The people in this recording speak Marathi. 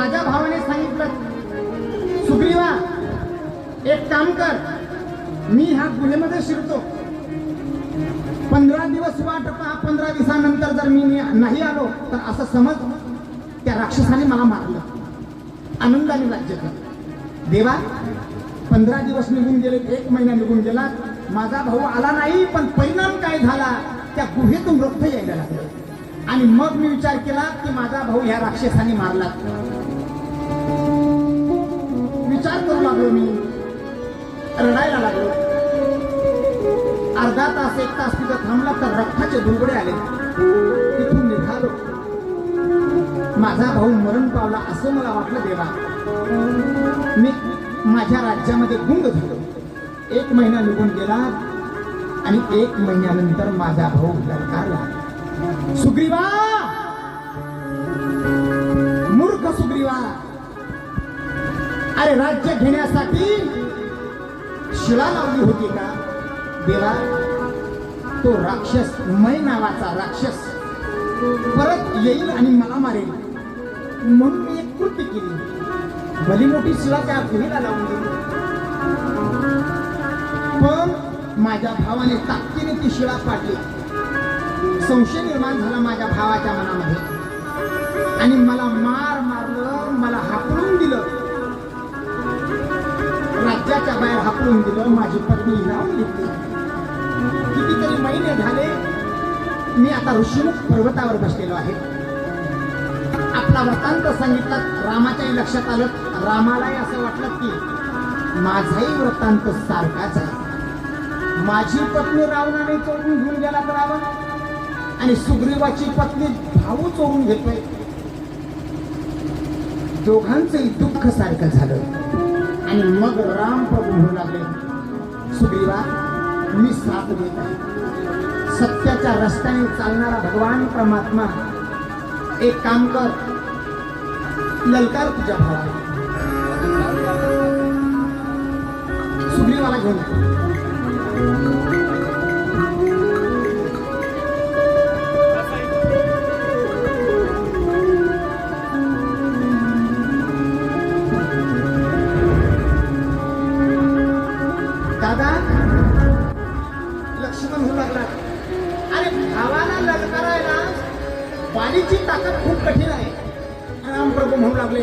माझ्या भावाने सांगितलं, सुग्रीवा एक काम कर, मी ह्या गुहेमध्ये शिरतो, 15 दिवस वाट पहा, 15 दिवसानंतर जर मी नाही आलो तर असं समज त्या राक्षसाने मला मारलं, आनंदाने राज्य कर. देवा 15 दिवस निघून गेले, 1 महिना निघून गेला, माझा भाऊ आला नाही, पण परिणाम काय झाला, त्या गुहेतून रक्त यायला लागलं. आणि मग मी विचार केला की माझा भाऊ ह्या राक्षसाने मारला. विचार करू लागलो, मी रडायला लागलो. अर्धा तास 1 तास तिथं थांबला तर रक्ताचे बुलबुडे आले. तिथून निघालो, माझा भाऊ मरण पावला असं मला वाटलं. देवा मी माझ्या राज्यामध्ये गुंग झालो. 1 महिना निघून गेला आणि 1 महिन्यानंतर माझा भाऊ ललकारला. सुग्रीवा, मूर्ख सुग्रीवा, अरे राज्य घेण्यासाठी शिळा लावली होती का? देवा तो राक्षस, मै नावाचा राक्षस परत येईल आणि मला मारेल म्हणून मी एक कृती केली, भली मोठी शिळा त्या गुहेला लावून दिली. पण माझ्या भावाने ताकदीने ती शिळा पाडली. संशय निर्माण झाला माझ्या भावाच्या मनामध्ये आणि मला मारलं, मला हाकलून दिलं, राज्याच्या बाहेर हाकलून दिलं. माझी पत्नी लावून घेतली. कितीतरी महिने झाले मी आता ऋषीमुख पर्वतावर बसलेलो आहे. आपला वृत्तांत सांगितला, रामाच्याही लक्षात आलं, रामालाही असं वाटलं की माझाही वृत्तांत सारखाच आहे. माझी पत्नी रावणाने चोरून घेऊन गेला तर रावण, आणि सुग्रीवाची पत्नी भाऊ चोरून घेतोय. दोघांचंही दुःख सारखं झालं. आणि मग राम प्रभू म्हणू लागले, सुग्रीवा मी साथ देत आहे, सत्याच्या रस्त्याने चालणारा भगवान परमात्मा, एक काम कर, ललकार तुझ्या भावाला. सुग्रीवाला घेऊन दादा. लक्ष्मण होऊ लागला, अरे भावाला ललकारायला वालीची ताकद खूप कठीण आहे. रामप्रभू म्हणू लागले,